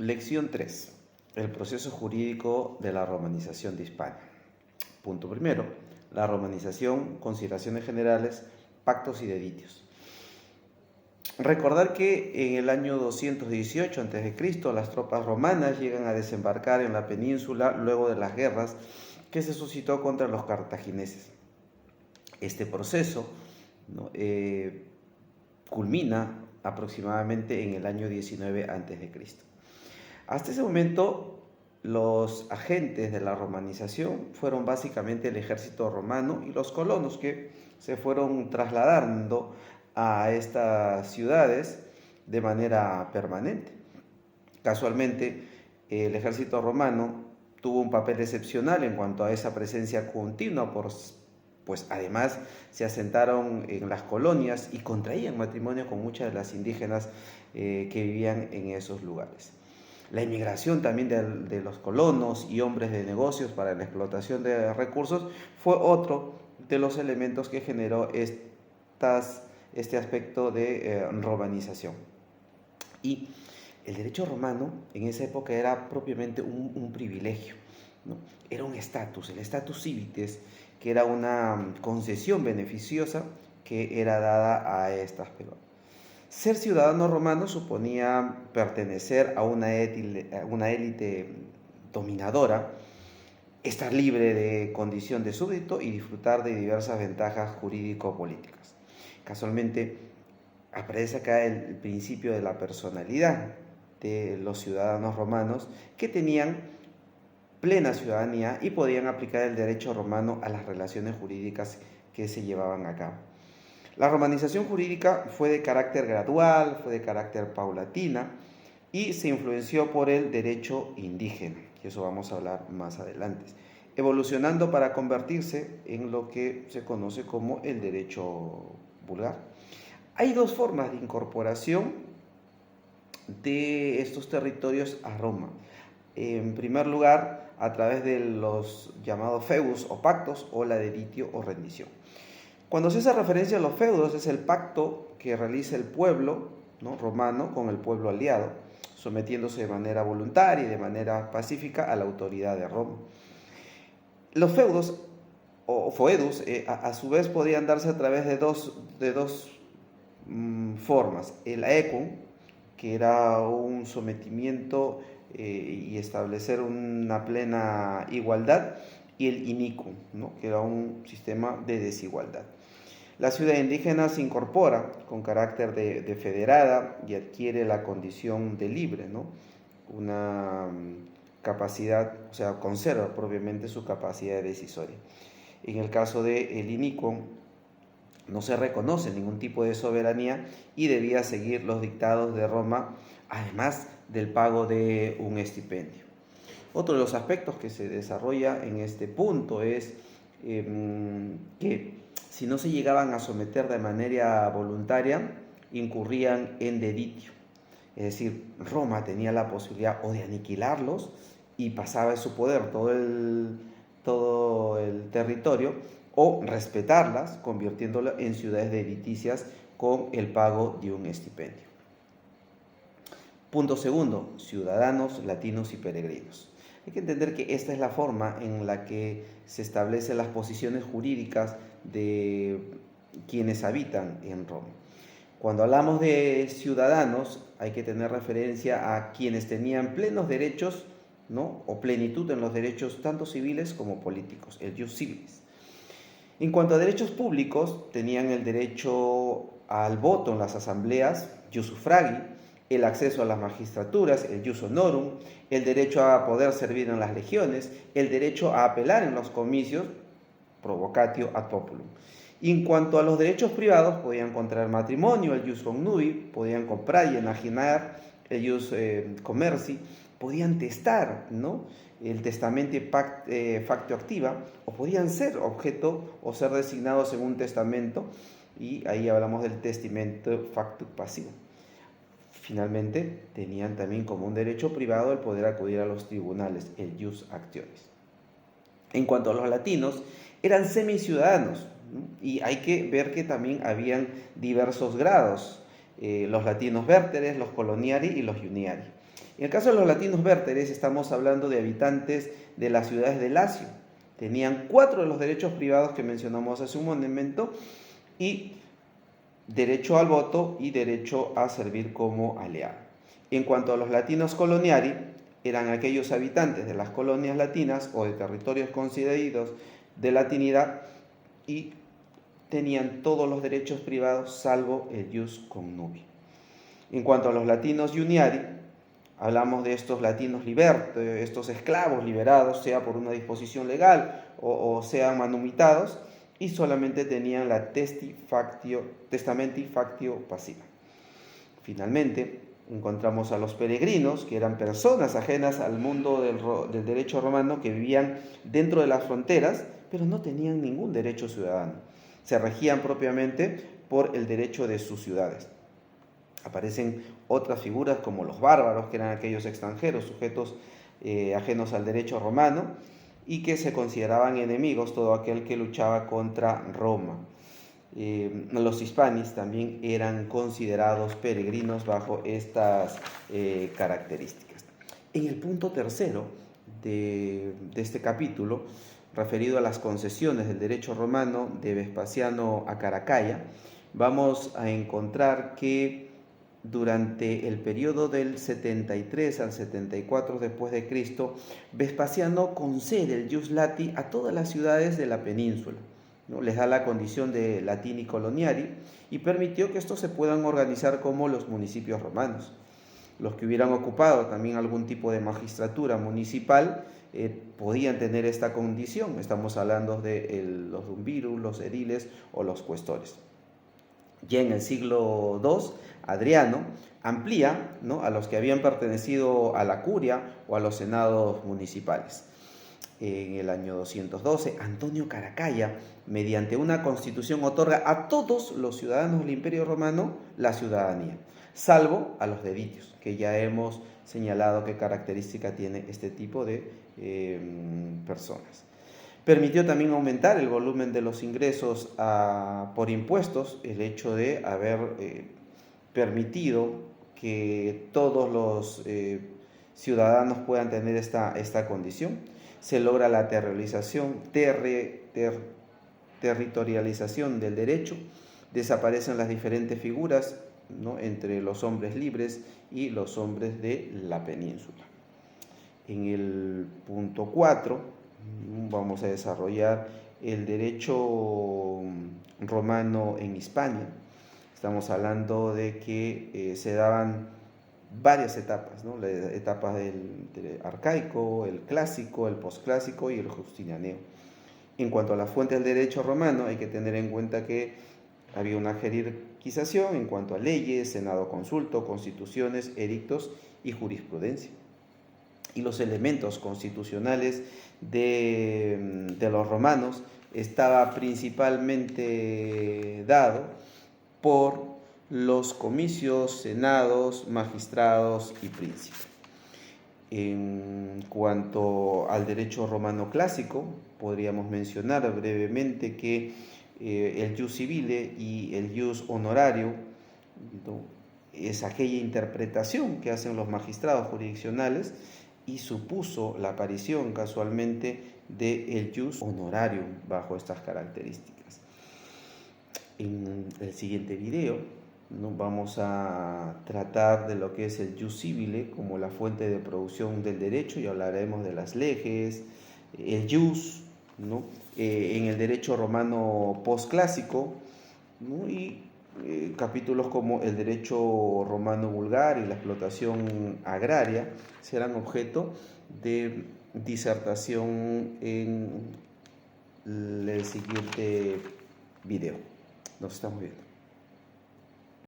Lección 3. El proceso jurídico de la romanización de Hispania. Punto primero. La romanización, consideraciones generales, pactos y deditios. Recordar que en el año 218 a.C. las tropas romanas llegan a desembarcar en la península luego de las guerras que se suscitó contra los cartagineses. Este proceso, ¿no?, culmina aproximadamente en el año 19 a.C. Hasta ese momento, los agentes de la romanización fueron básicamente el ejército romano y los colonos que se fueron trasladando a estas ciudades de manera permanente. Casualmente, el ejército romano tuvo un papel excepcional en cuanto a esa presencia continua, pues además se asentaron en las colonias y contraían matrimonio con muchas de las indígenas que vivían en esos lugares. La inmigración también de los colonos y hombres de negocios para la explotación de recursos fue otro de los elementos que generó este aspecto de romanización. Y el derecho romano en esa época era propiamente un privilegio, ¿no? Era un estatus, el status civitas, que era una concesión beneficiosa que era dada a estas personas. Ser ciudadano romano suponía pertenecer a una élite dominadora, estar libre de condición de súbdito y disfrutar de diversas ventajas jurídico-políticas. Casualmente aparece acá el principio de la personalidad de los ciudadanos romanos que tenían plena ciudadanía y podían aplicar el derecho romano a las relaciones jurídicas que se llevaban a cabo. La romanización jurídica fue de carácter gradual, fue de carácter paulatina y se influenció por el derecho indígena, y eso vamos a hablar más adelante, evolucionando para convertirse en lo que se conoce como el derecho vulgar. Hay dos formas de incorporación de estos territorios a Roma. En primer lugar, a través de los llamados feus o pactos, o la deditio o rendición. Cuando se hace referencia a los feudos, es el pacto que realiza el pueblo, ¿no?, romano con el pueblo aliado, sometiéndose de manera voluntaria y de manera pacífica a la autoridad de Roma. Los feudos o foedus, a su vez, podían darse a través de dos formas. El aequum, que era un sometimiento y establecer una plena igualdad, y el inicum, ¿no?, que era un sistema de desigualdad. La ciudad indígena se incorpora con carácter de federada y adquiere la condición de libre, ¿no?, una capacidad, o sea, conserva propiamente su capacidad decisoria. En el caso del inicum, no se reconoce ningún tipo de soberanía y debía seguir los dictados de Roma, además del pago de un estipendio. Otro de los aspectos que se desarrolla en este punto es que si no se llegaban a someter de manera voluntaria, incurrían en deditio. Es decir, Roma tenía la posibilidad o de aniquilarlos y pasaba de su poder todo el territorio, o respetarlas, convirtiéndolas en ciudades dediticias con el pago de un estipendio. Punto segundo, ciudadanos, latinos y peregrinos. Hay que entender que esta es la forma en la que se establecen las posiciones jurídicas de quienes habitan en Roma. Cuando hablamos de ciudadanos, hay que tener referencia a quienes tenían plenos derechos, ¿no?, o plenitud en los derechos tanto civiles como políticos, el ius civilis. En cuanto a derechos públicos, tenían el derecho al voto en las asambleas, ius suffragi, el acceso a las magistraturas, el ius honorum, el derecho a poder servir en las legiones, el derecho a apelar en los comicios, provocatio ad populum. Y en cuanto a los derechos privados, podían contraer matrimonio, el ius connubii, podían comprar y enajenar, el ius commerci, podían testar, ¿no?, el testamento factio activa, o podían ser objeto o ser designados en un testamento, y ahí hablamos del testamento factio pasivo. Finalmente, tenían también como un derecho privado el poder acudir a los tribunales, el ius actionis. En cuanto a los latinos, eran semiciudadanos, ¿no?, y hay que ver que también habían diversos grados. los latinos vérteres, los coloniari y los iuniari. En el caso de los latinos vérteres estamos hablando de habitantes de las ciudades de Lacio. Tenían 4 de los derechos privados que mencionamos hace un momento y derecho al voto y derecho a servir como aliado. En cuanto a los latinos coloniari, eran aquellos habitantes de las colonias latinas o de territorios considerados de latinidad y tenían todos los derechos privados salvo el ius connubii. En cuanto a los latinos iuniari, hablamos de estos latinos libertos, estos esclavos liberados, sea por una disposición legal o sean manumitados, y solamente tenían la testamenti factio passiva. Finalmente, encontramos a los peregrinos, que eran personas ajenas al mundo del derecho romano, que vivían dentro de las fronteras, pero no tenían ningún derecho ciudadano. Se regían propiamente por el derecho de sus ciudades. Aparecen otras figuras como los bárbaros, que eran aquellos extranjeros, sujetos ajenos al derecho romano, y que se consideraban enemigos todo aquel que luchaba contra Roma. Los hispanis también eran considerados peregrinos bajo estas características. En el punto tercero de este capítulo, referido a las concesiones del derecho romano de Vespasiano a Caracalla, vamos a encontrar que durante el periodo del 73 al 74 después de Cristo, Vespasiano concede el ius lati a todas las ciudades de la península, ¿no? Les da la condición de latini coloniari y permitió que estos se puedan organizar como los municipios romanos. Los que hubieran ocupado también algún tipo de magistratura municipal podían tener esta condición. Estamos hablando de los dumbirus, los ediles o los cuestores. Ya en el siglo II, Adriano amplía, ¿no?, a los que habían pertenecido a la curia o a los senados municipales. En el año 212, Antonio Caracalla, mediante una constitución, otorga a todos los ciudadanos del Imperio Romano la ciudadanía, salvo a los deditios, que ya hemos señalado qué característica tiene este tipo de personas. Permitió también aumentar el volumen de los ingresos por impuestos, el hecho de haber permitido que todos los ciudadanos puedan tener esta condición. Se logra la territorialización del derecho, desaparecen las diferentes figuras, ¿no?, entre los hombres libres y los hombres de la península. En el punto 4 vamos a desarrollar el derecho romano en Hispania. Estamos hablando de que se daban varias etapas, ¿no? Las etapas del arcaico, el clásico, el posclásico y el justinianeo. En cuanto a la fuente del derecho romano, hay que tener en cuenta que había una jerarquización en cuanto a leyes, senado consulto, constituciones, edictos y jurisprudencia. Y los elementos constitucionales de los romanos estaba principalmente dado por los comicios, senados, magistrados y príncipes. En cuanto al derecho romano clásico, podríamos mencionar brevemente que el ius civile y el ius honorario, ¿no?, es aquella interpretación que hacen los magistrados jurisdiccionales y supuso la aparición casualmente del ius honorarium bajo estas características. En el siguiente video, ¿no?, vamos a tratar de lo que es el ius civile como la fuente de producción del derecho y hablaremos de las leyes, el ius, ¿no?, en el derecho romano posclásico, ¿no?, y capítulos como el derecho romano vulgar y la explotación agraria serán objeto de disertación en el siguiente video. Nos estamos viendo.